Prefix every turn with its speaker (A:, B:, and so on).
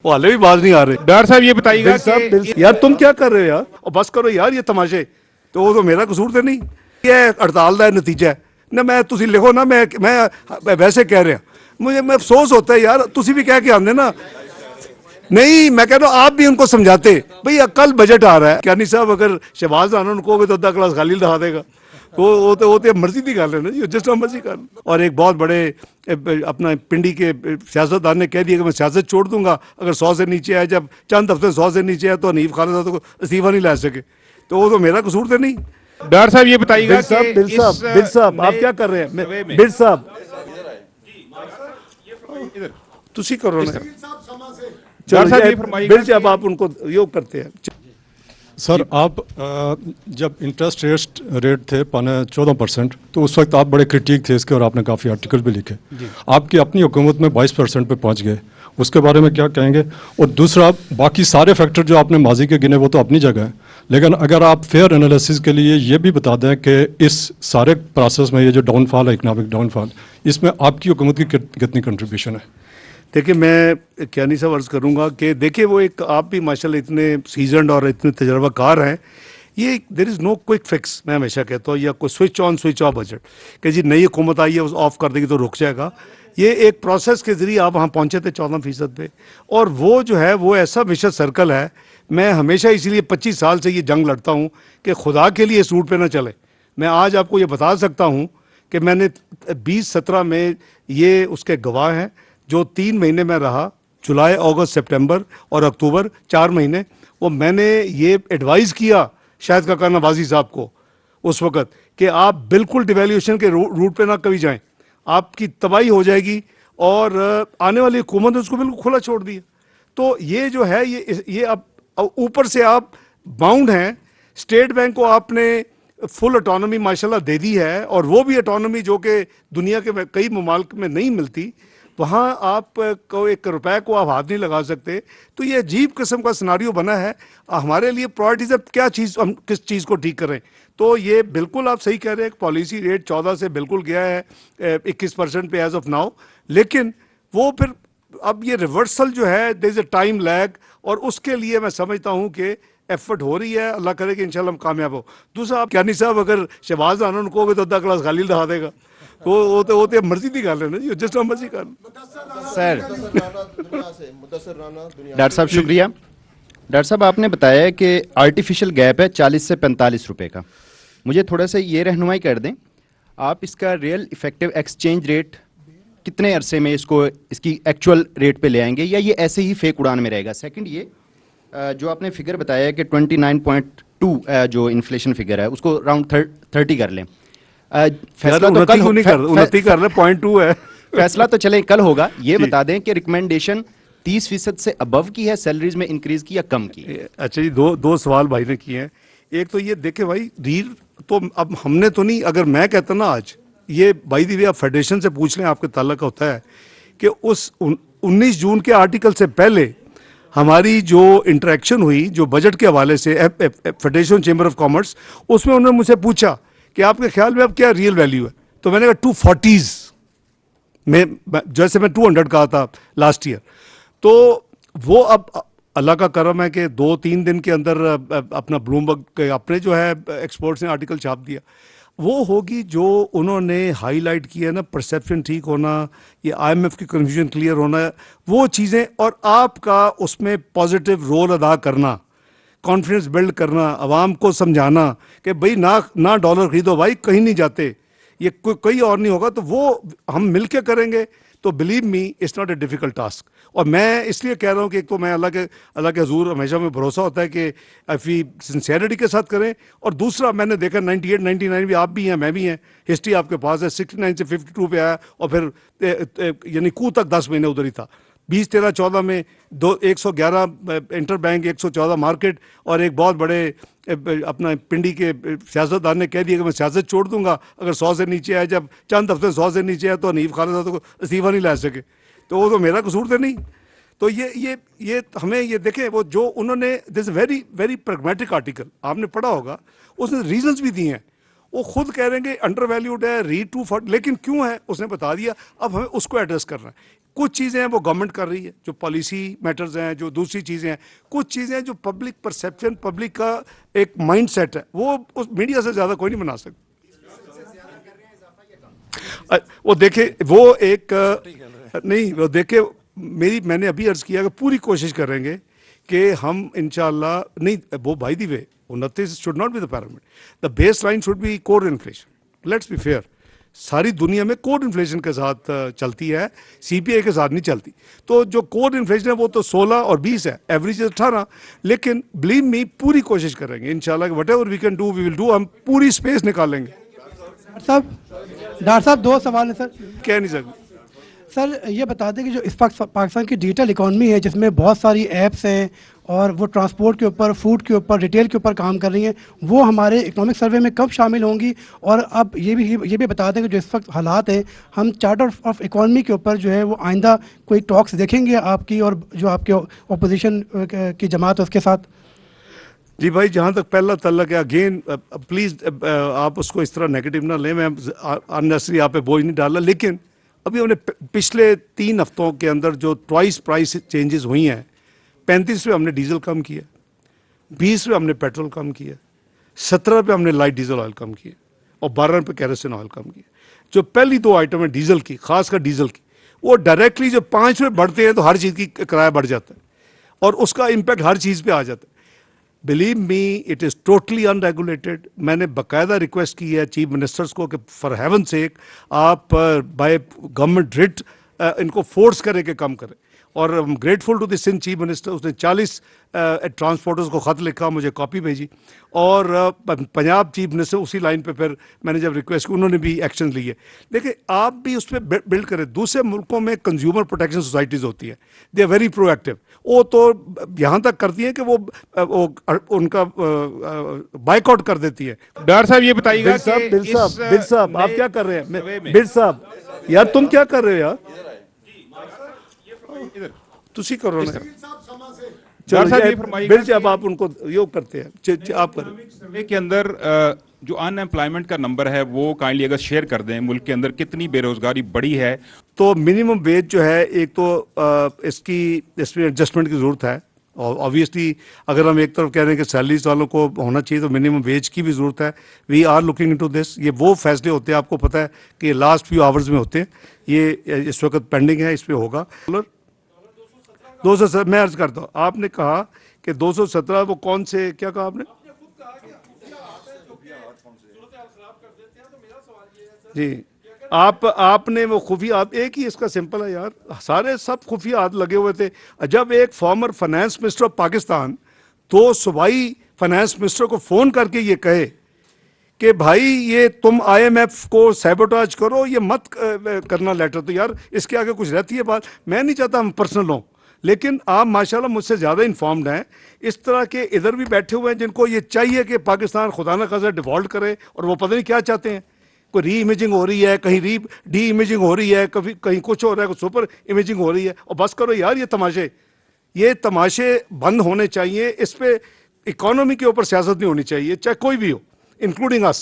A: वो हाले भी बाज नहीं आ रहे।
B: डॉक्टर साहब ये बताइएगा कि
A: यार तुम क्या कर रहे हो यार, और बस करो यार ये तमाशे। तो वो तो मेरा कसूर तो नहीं, ये हड़ताल का नतीजा है ना। मैं तुसी लिखो ना, मैं वैसे कह रहा मुझे मैं अफसोस होता है यार, तुसी भी कह के आंदे ना। नहीं मैं कह रहा हूँ आप भी उनको समझाते भाई कल बजट आ रहा है। क्या नहीं साहब, अगर शहबाज राना उनको कहोगे तो अद्धा क्लास खाली दिखा देगा। वो तो मर्जी की गल है ना जी, जिस तरह मर्जी कर। और एक बहुत बड़े अपना पिंडी के सियासतदान ने कह दिया कि मैं सियासत छोड़ दूंगा अगर 100 से नीचे आए। जब चंद हफ्ते 100 से नीचे आए तो हनीफ खालिद तो इस्तीफा नहीं ला सके। तो वो तो मेरा कसूर तो नहीं।
B: डॉक्टर साहब ये बताइएगा
A: बिल साहब आप क्या कर रहे हैं? बिल साहब तुसी करो ना।
B: डॉक्टर साहब ये फरमाइएगा
A: बिल साहब आप उनको योग करते हैं।
C: सर आप जब इंटरेस्ट रेट थे 14%, तो उस वक्त आप बड़े क्रिटिक थे इसके और आपने काफ़ी आर्टिकल भी लिखे। आपकी अपनी हुकूमत में 22% पे पहुंच गए, उसके बारे में क्या कहेंगे? और दूसरा, बाकी सारे फैक्टर जो आपने माजी के गिने वो तो अपनी जगह है, लेकिन अगर आप फेयर एनालिसिस के लिए ये भी बता दें कि इस सारे प्रोसेस में ये जो डाउनफॉल है, इकनॉमिक डाउनफॉल, इसमें आपकी हुकूमत की कितनी कंट्रीब्यूशन है?
A: देखिए मैं क्या नहीं सब अर्ज़ करूँगा कि देखिए वो एक आप भी माशाल्लाह इतने सीजनड और इतने तजर्बाकार हैं। ये there is no quick fix, मैं हमेशा कहता हूँ, या कोई switch on switch off budget कि जी नई हुकूमत आई है ऑफ कर देगी तो रुक जाएगा। ये एक प्रोसेस के ज़रिए आप वहाँ पहुँचे थे 14% पे, और वो जो है वो ऐसा विशेष सर्कल है। मैं हमेशा इसीलिए 25 साल से ये जंग लड़ता हूँ कि खुदा के लिए इस रूट पर ना चले। मैं आज आपको ये बता सकता हूँ कि मैंने 2017 में ये उसके गवाह हैं। जो 3 महीने में रहा, जुलाई अगस्त सितंबर और अक्टूबर 4 महीने, वो मैंने ये एडवाइस किया शायद काका नवाजी साहब को उस वक़्त कि आप बिल्कुल डिवैल्यूएशन के रूट पे ना कभी जाएं, आपकी तबाही हो जाएगी। और आने वाली हुकूमत ने उसको बिल्कुल खुला छोड़ दिया। तो ये जो है ये अब ऊपर से आप बाउंड हैं। स्टेट बैंक को आपने फुल ऑटोनॉमी माशाल्लाह दे दी है, और वो भी ऑटोनॉमी जो कि दुनिया के कई ममालिक में नहीं मिलती। वहाँ आप को 1 रुपए को आप हाथ नहीं लगा सकते। तो ये अजीब किस्म का सिनारियो बना है हमारे लिए। प्रायोरिटीज अब क्या चीज़, हम किस चीज़ को ठीक करें? तो ये बिल्कुल आप सही कह रहे हैं, पॉलिसी रेट 14 से बिल्कुल गया है 21% पे एज ऑफ नाउ। लेकिन वो फिर अब ये रिवर्सल जो है, there is a time lag, और उसके लिए मैं समझता हूँ कि एफर्ट हो रही है। अल्लाह करे कि इंशाल्लाह हम कामयाब हो। दूसरा, आप क्या नहीं साहब, अगर शहबाज राना उनको कहोगे तो अद्धा क्लास खाली दिखा देगा। वो तो मर्जी की गल है ना जी, जिस तरह मर्जी कर।
D: सर डॉक्टर साहब शुक्रिया। डॉक्टर साहब आपने बताया कि आर्टिफिशियल गैप है 40 से 45 रुपए का। मुझे थोड़ा सा ये रहनुमाई कर दें, आप इसका रियल इफेक्टिव एक्सचेंज रेट कितने अरसे में इसकी एक्चुअल रेट पे ले आएंगे, या ये ऐसे ही फेक उड़ान में रहेगा? सेकंड, ये जो आपने फिगर बताया कि 29.2 जो इन्फ्लेशन फिगर है उसको अराउंड 30 कर लें। फैसला तो कल
A: कर ले, 0.2 है।
D: फैसला तो चले कल होगा। ये बता दें कि रिकमेंडेशन 30% से अबव की है सैलरीज में इंक्रीज की या कम की?
A: अच्छा जी, दो सवाल भाई ने किए हैं। एक तो ये देखे भाई, रील तो अब हमने तो नहीं, अगर मैं कहता ना आज ये बाई दी वे आप फेडरेशन से पूछ लें, आपके ताल्लुक होता है कि उस 19 जून के आर्टिकल से पहले हमारी जो इंटरेक्शन हुई जो बजट के हवाले से फेडरेशन चेंबर ऑफ कॉमर्स, उसमें उन्होंने मुझसे पूछा कि आपके ख्याल में अब क्या रियल वैल्यू है। तो मैंने कहा 240 में, जैसे मैं 200 कहा था लास्ट ईयर। तो वो अब अल्लाह का करम है कि 2-3 दिन के अंदर अपना ब्लूमबर्ग के अपने जो है एक्सपर्ट्स ने आर्टिकल छाप दिया। वो होगी जो उन्होंने हाईलाइट किया ना, परसेप्शन ठीक होना, ये IMF की कन्फ्यूजन क्लियर होना, वो चीज़ें, और आपका उसमें पॉजिटिव रोल अदा करना, कॉन्फिडेंस बिल्ड करना, आवाम को समझाना कि भाई ना डॉलर खरीदो भाई, कहीं नहीं जाते, ये कोई और नहीं होगा। तो वो हम मिलके करेंगे तो believe me it's not a difficult task. और मैं इसलिए कह रहा हूँ कि एक तो मैं अल्लाह के हजूर हमेशा में भरोसा होता है कि अफी सिंसेरिटी के साथ करें। और दूसरा, मैंने देखा 98-99 भी आप भी हैं, मैं भी हैं, हिस्ट्री आपके पास है। 69 से 52 पे आया, और फिर यानी कू तक 10 महीने उधर ही था। 2013-14 में 111 इंटर बैंक, 114 मार्केट, और एक बहुत बड़े अपना पिंडी के सियासतदान ने कह दिया कि मैं सियासत छोड़ दूंगा अगर 100 से नीचे आए। जब चंद हफ्ते 100 से नीचे आए तो हनीफ खालिद तो इस्तीफा नहीं ला सके। तो वो तो मेरा कसूर तो नहीं। तो ये हमें ये देखें, वो जो उन्होंने, this very very pragmatic article आपने पढ़ा होगा, उसने रीजंस भी दिए हैं। वो खुद कह रहे हैं कि अंडर वैल्यूड है, रीड टू फट, लेकिन क्यों है उसने बता दिया। अब हमें उसको एड्रेस करना है। कुछ चीज़ें हैं वो गवर्नमेंट कर रही है, जो पॉलिसी मैटर्स हैं, जो दूसरी चीज़ें हैं, कुछ चीज़ें हैं जो पब्लिक परसेप्शन, पब्लिक का एक माइंड सेट है, वो उस मीडिया से ज़्यादा कोई नहीं बना सकता। वो देखे वो एक नहीं, वो देखे मैंने अभी अर्ज किया कि पूरी कोशिश करेंगे कि हम इंशाल्लाह नहीं, वो by the way 29 should not be the parameter, the base line should be core inflation. Let's be fair, सारी दुनिया में कोर इन्फ्लेशन के साथ चलती है, सीपीआई के साथ नहीं चलती। तो जो कोर इन्फ्लेशन है वो तो 16 और 20 है, एवरेज 18। लेकिन बिलीव मी पूरी कोशिश करेंगे इंशाल्लाह, whatever we can do we will do, हम पूरी स्पेस निकालेंगे।
E: डॉक्टर साहब 2 सवाल है सर।
A: कह नहीं सकते
E: सर ये बता दें कि जो इस वक्त पाकिस्तान की डिजिटल इकॉनमी है, जिसमें बहुत सारी ऐप्स हैं और वो ट्रांसपोर्ट के ऊपर, फूड के ऊपर, रिटेल के ऊपर काम कर रही हैं, वो हमारे इकोनॉमिक सर्वे में कब शामिल होंगी? और अब ये भी बता दें कि जो इस वक्त हालात हैं, हम चार्टर ऑफ इकॉनमी के ऊपर जो है वो आइंदा कोई टॉक्स देखेंगे आपकी और जो आपके ओपोजिशन की जमात है उसके साथ?
A: जी भाई, जहाँ तक पहला तल्लक है, अगेन प्लीज़ आप उसको इस तरह नेगेटिव ना लें, मैं अननेसेसरी आप पे बोझ नहीं डाला। लेकिन अभी हमने पिछले 3 हफ्तों के अंदर जो ट्वाइस प्राइस चेंजेस हुई हैं, 35 पे हमने डीजल कम किया, 20 पे हमने पेट्रोल कम किया, 17 पे हमने लाइट डीजल ऑयल कम किया और 12 पे केरोसिन ऑयल कम किया। जो पहली 2 आइटम है डीजल की, खासकर डीजल की, वो डायरेक्टली जब 5 पे बढ़ते हैं तो हर चीज़ की किराया बढ़ जाता है और उसका इम्पैक्ट हर चीज़ पे आ जाता है। Believe me, it is totally unregulated. मैंने बाकायदा रिक्वेस्ट की है चीफ मिनिस्टर्स को कि फॉर हेवन सेक आप बाय गवर्नमेंट रिट इनको फोर्स करें कि कम करें। और I am grateful to the Sindh chief minister, उसने 40 ट्रांसपोर्टर्स को ख़त लिखा, मुझे कॉपी भेजी। और पंजाब चीफ मिनिस्टर उसी लाइन पे फिर मैंने जब रिक्वेस्ट की, उन्होंने भी एक्शन लिए। देखिए, आप भी उस पर बिल्ड करें। दूसरे मुल्कों में कंज्यूमर प्रोटेक्शन सोसाइटीज़ होती है, दे आर वेरी प्रोएक्टिव। वो तो यहाँ तक करती हैं कि वो उनका बाइकआउट कर देती है।
B: डॉक्टर साहब ये बताइएगा कि
A: बिल साहब आप क्या कर रहे हैं? बिल साहब यार, तुम क्या कर रहे हो यार? तुसी करो ना।
B: डॉक्टर साहब ये फरमाइएगा
A: बिल जब आप उनको योग करते हैं, आप करें।
B: सर्वे के अंदर जो अनएम्प्लॉयमेंट का नंबर है वो काइंडली अगर शेयर कर दें, मुल्क के अंदर कितनी बेरोजगारी बढ़ी है?
A: तो मिनिमम वेज जो है, एक तो इसमें एडजस्टमेंट की ज़रूरत है। और ऑब्वियसली अगर हम एक तरफ कह रहे हैं कि सैलरीज वालों को होना चाहिए, तो मिनिमम वेज की भी ज़रूरत है। We are looking into this. ये वो फैसले होते हैं, आपको पता है कि लास्ट फ्यू आवर्स में होते हैं, ये इस वक्त पेंडिंग है, इस पर होगा। 217 मैं अर्ज करता हूँ, आपने कहा कि 217 वो कौन से, क्या कहा आपने? जी, आपने वो खुफिया, आप एक ही इसका सिंपल है यार, सारे सब खुफिया हाथ लगे हुए थे। जब एक former finance minister of Pakistan तो सूबाई फाइनेंस मिनिस्टर को फोन करके ये कहे कि भाई ये तुम IMF को सैबोटाज करो, ये मत करना लेटर, तो यार इसके आगे कुछ रहती है बात। मैं नहीं चाहता हम पर्सनल हों, लेकिन आप माशाल्लाह मुझसे ज़्यादा इन्फॉर्म्ड हैं। इस तरह के इधर भी बैठे हुए हैं जिनको ये चाहिए कि पाकिस्तान खुदा न खासा डिफॉल्ट करे, और वो पता नहीं क्या चाहते हैं। कोई री इमेजिंग हो रही है, कहीं डी इमेजिंग हो रही है, कभी कहीं कुछ हो रहा है, कुछ सुपर इमेजिंग हो रही है। और बस करो यार, ये तमाशे बंद होने चाहिए। इस पे इकोनॉमी के ऊपर सियासत नहीं होनी चाहिए, चाहे कोई भी हो, इंक्लूडिंग अस।